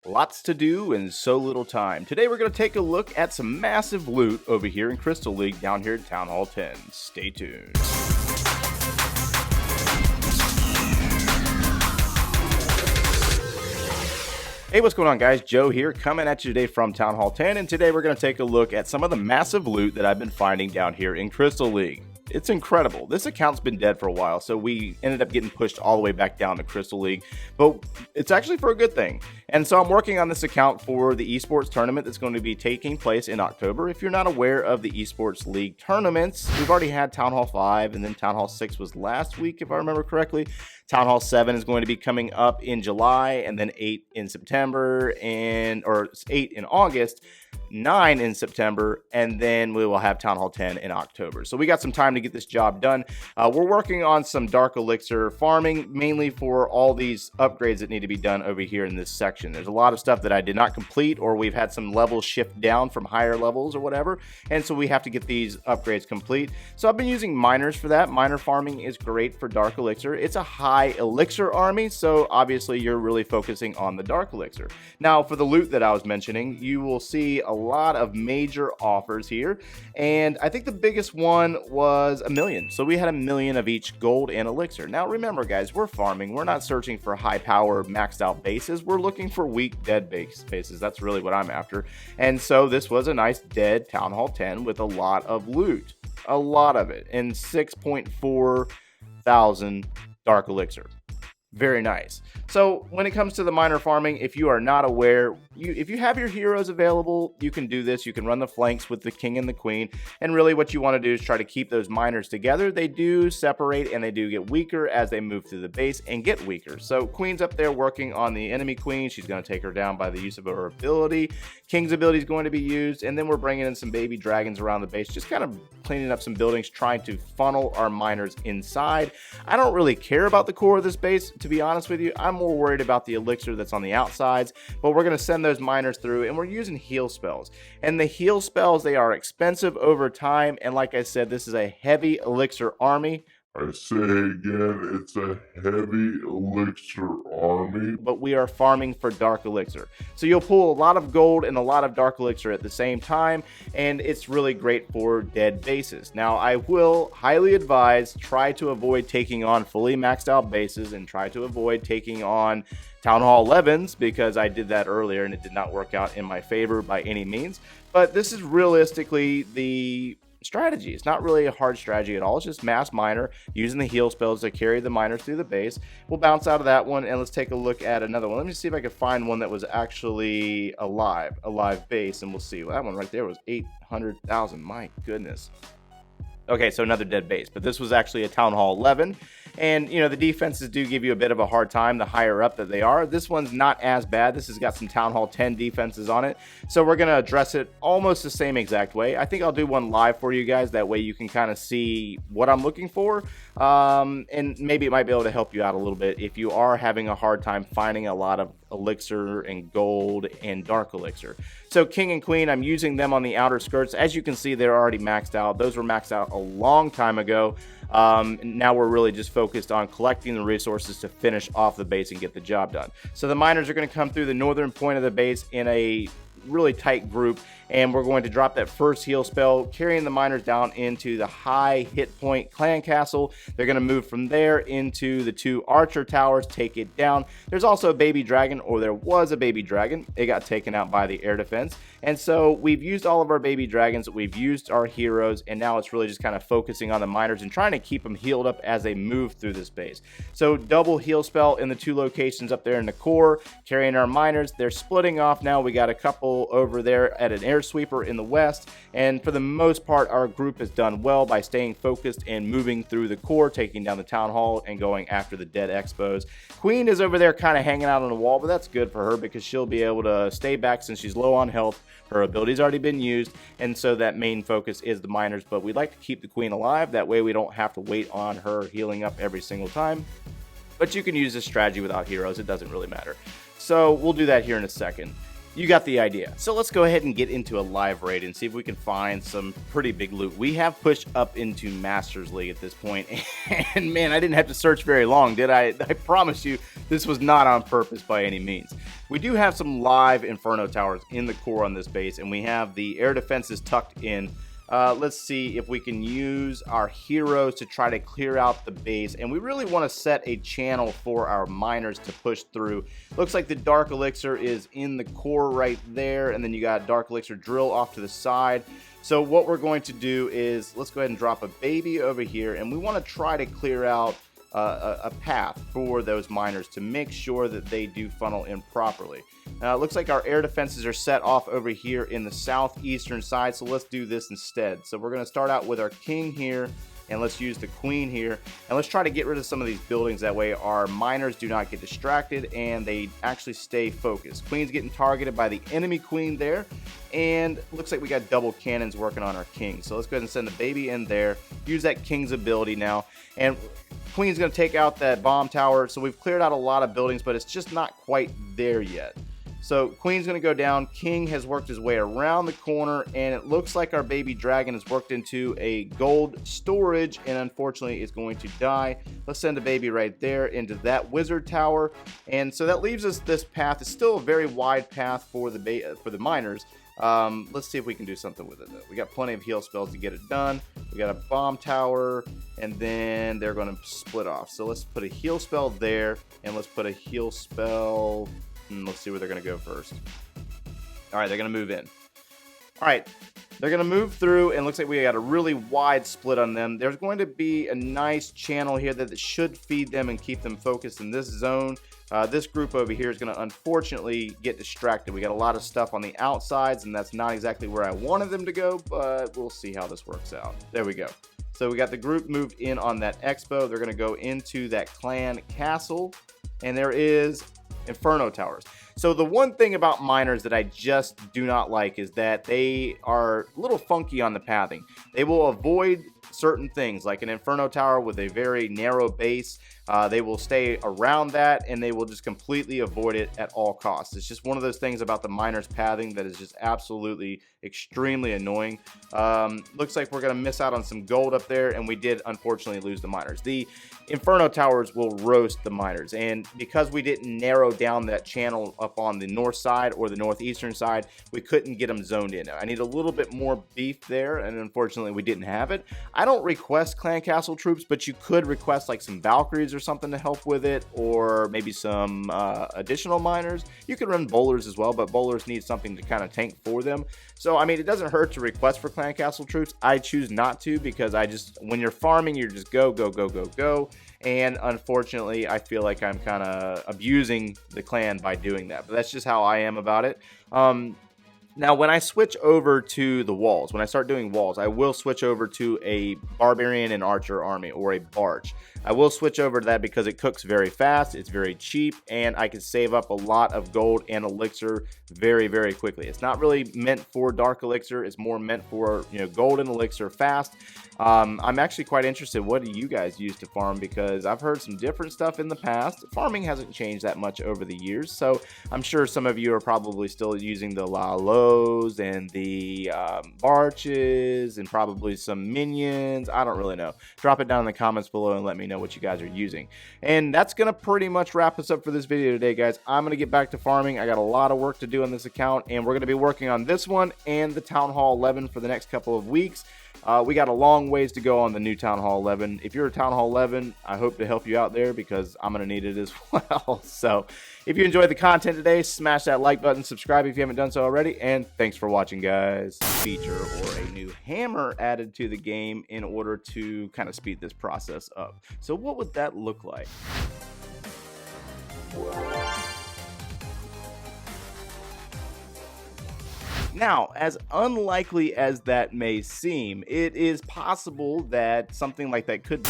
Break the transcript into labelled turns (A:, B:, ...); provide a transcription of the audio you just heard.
A: Lots to do and so little time. Today we're going to take a look at some massive loot over here in Crystal League down here at Town Hall 10. Stay tuned. Hey, what's going on, guys? Joe here, coming at you today from Town Hall 10, and today we're going to take a look at some of the massive loot that I've been finding down here in Crystal League. It's incredible. This account's been dead for a while, so we ended up getting pushed all the way back down to Crystal League, but it's actually for a good thing. And so I'm working on this account for the esports tournament that's going to be taking place in October. If you're not aware of the esports league tournaments, we've already had Town Hall 5, and then Town Hall 6 was last week, if I remember correctly. Town Hall 7 is going to be coming up in July, and then 8 in September, or 8 in August, 9 in September, and then we will have Town Hall 10 in October. So we got some time to get this job done. We're working on some Dark Elixir farming, mainly for all these upgrades that need to be done over here in this section. There's a lot of stuff that I did not complete, or we've had some levels shift down from higher levels or whatever, and so we have to get these upgrades complete. So I've been using miners for that. Miner farming is great for Dark Elixir. It's a high elixir army, so obviously you're really focusing on the Dark Elixir. Now, for the loot that I was mentioning, you will see a lot of major offers here, and I think the biggest one was 1 million. So we had 1 million of each gold and elixir. Now remember, guys, we're farming. We're not searching for high power maxed out bases. We're looking for weak dead bases. That's really what I'm after. And so this was a nice dead Town Hall 10 with a lot of loot, a lot of it, and 6.4 thousand Dark Elixir. Very nice. So when it comes to the miner farming, if you are not aware, if you have your heroes available, you can do this. You can run the flanks with the king and the queen, and really what you want to do is try to keep those miners together. They do separate and they do get weaker as they move through the base and get weaker. So queen's up there working on the enemy queen. She's going to take her down by the use of her ability. King's ability is going to be used, and then we're bringing in some baby dragons around the base, just kind of cleaning up some buildings, trying to funnel our miners inside. I don't really care about the core of this base, to be honest with you. I'm more worried about the elixir that's on the outsides, but we're going to send those miners through, and we're using heal spells. And the heal spells, they are expensive over time, and like I said, this is a heavy elixir army.
B: I say again, it's a heavy elixir army.
A: But we are farming for Dark Elixir. So you'll pull a lot of gold and a lot of Dark Elixir at the same time, and it's really great for dead bases. Now, I will highly advise, try to avoid taking on fully maxed out bases, and try to avoid taking on Town Hall 11s, because I did that earlier and it did not work out in my favor by any means. But this is realistically the strategy. It's not really a hard strategy at all. It's just mass miner using the heal spells to carry the miners through the base. We'll bounce out of that one and let's take a look at another one. Let me see if I can find one that was actually a live base, and we'll see. Well, that one right there was 800,000. My goodness. Okay, so another dead base, but this was actually a Town Hall 11. And, you know, the defenses do give you a bit of a hard time the higher up that they are. This one's not as bad. This has got some Town Hall 10 defenses on it. So we're going to address it almost the same exact way. I think I'll do one live for you guys. That way you can kind of see what I'm looking for. And maybe it might be able to help you out a little bit if you are having a hard time finding a lot of elixir and gold and Dark Elixir. So king and queen, I'm using them on the outer skirts. As you can see, they're already maxed out. Those were maxed out a long time ago. Now we're really just focused on collecting the resources to finish off the base and get the job done. So the miners are going to come through the northern point of the base in a really tight group, and we're going to drop that first heal spell, carrying the miners down into the high hit point clan castle. They're going to move from there into the 2 archer towers, take it down. There's also a baby dragon, or there was a baby dragon. It got taken out by the air defense, and so we've used all of our baby dragons, we've used our heroes, and now it's really just kind of focusing on the miners and trying to keep them healed up as they move through this base. So double heal spell in the 2 locations up there in the core, carrying our miners. They're splitting off now. We got a couple over there at an air sweeper in the west, and for the most part our group has done well by staying focused and moving through the core, taking down the town hall and going after the dead expos. Queen is over there kind of hanging out on the wall, but that's good for her because she'll be able to stay back since she's low on health. Her ability's already been used, and so that main focus is the miners, but we'd like to keep the queen alive. That way we don't have to wait on her healing up every single time. But you can use this strategy without heroes. It doesn't really matter. So we'll do that here in a second. You got the idea. So let's go ahead and get into a live raid and see if we can find some pretty big loot. We have pushed up into Masters League at this point, and man, I didn't have to search very long, did I? I promise you, this was not on purpose by any means. We do have some live Inferno towers in the core on this base, and we have the air defenses tucked in. Let's see if we can use our heroes to try to clear out the base, and we really want to set a channel for our miners to push through. Looks like the Dark Elixir is in the core right there, and then you got Dark Elixir drill off to the side. So what we're going to do is let's go ahead and drop a baby over here, and we want to try to clear out a path for those miners to make sure that they do funnel in properly. It looks like our air defenses are set off over here in the southeastern side, so let's do this instead. So we're going to start out with our king here, and let's use the queen here, and let's try to get rid of some of these buildings. That way our miners do not get distracted and they actually stay focused. Queen's getting targeted by the enemy queen there, and looks like we got double cannons working on our king. So let's go ahead and send the baby in there, use that king's ability now, and Queen's going to take out that bomb tower. So we've cleared out a lot of buildings, but it's just not quite there yet. So Queen's going to go down. King has worked his way around the corner, and it looks like our baby dragon has worked into a gold storage, and unfortunately is going to die. Let's send a baby right there into that wizard tower, and so that leaves us this path. It's still a very wide path for the miners. Let's see if we can do something with it though. We got plenty of heal spells to get it done. We got a bomb tower, and then they're going to split off. So let's put a heal spell there, and let's put a heal spell. Let's see where they're going to go first. All right, they're going to move in. All right, they're going to move through, and looks like we got a really wide split on them. There's going to be a nice channel here that should feed them and keep them focused in this zone. This group over here is going to unfortunately get distracted. We got a lot of stuff on the outsides, and that's not exactly where I wanted them to go, but we'll see how this works out. There we go. So we got the group moved in on that expo. They're going to go into that clan castle, and there is Inferno towers. So the one thing about miners that I just do not like is that they are a little funky on the pathing. They will avoid certain things like an Inferno tower with a very narrow base. They will stay around that, and they will just completely avoid it at all costs. It's just one of those things about the miners pathing that is just absolutely extremely annoying. Looks like we're going to miss out on some gold up there, and we did unfortunately lose the miners. The Inferno towers will roast the miners, and because we didn't narrow down that channel up on the north side or the northeastern side, we couldn't get them zoned in. I need a little bit more beef there, and unfortunately we didn't have it. I don't request clan castle troops, but you could request like some Valkyries or something to help with it, or maybe some additional miners. You can run bowlers as well, but bowlers need something to kind of tank for them. So I mean, it doesn't hurt to request for clan castle troops. I choose not to, because when you're farming, you're just go, and unfortunately I feel like I'm kind of abusing the clan by doing that, but that's just how I am about it. Now, when I switch over to the walls, when I start doing walls, I will switch over to a barbarian and archer army, or a barge. I will switch over to that because it cooks very fast, it's very cheap, and I can save up a lot of gold and elixir very, very quickly. It's not really meant for dark elixir, it's more meant for, gold and elixir fast. I'm actually quite interested, what do you guys use to farm? Because I've heard some different stuff in the past. Farming hasn't changed that much over the years, so I'm sure some of you are probably still using the Lalos and the Barches and probably some minions. I don't really know. Drop it down in the comments below and let me know what you guys are using. And that's gonna pretty much wrap us up for this video today, guys. I'm gonna get back to farming. I got a lot of work to do on this account, and we're gonna be working on this one and the Town Hall 11 for the next couple of weeks. We got a long ways to go on the new Town Hall 11. If you're a Town Hall 11, I hope to help you out there, because I'm going to need it as well. So if you enjoyed the content today, smash that like button, subscribe if you haven't done so already, and thanks for watching, guys. Feature or a new hammer added to the game in order to kind of speed this process up. So what would that look like? Now, as unlikely as that may seem, it is possible that something like that could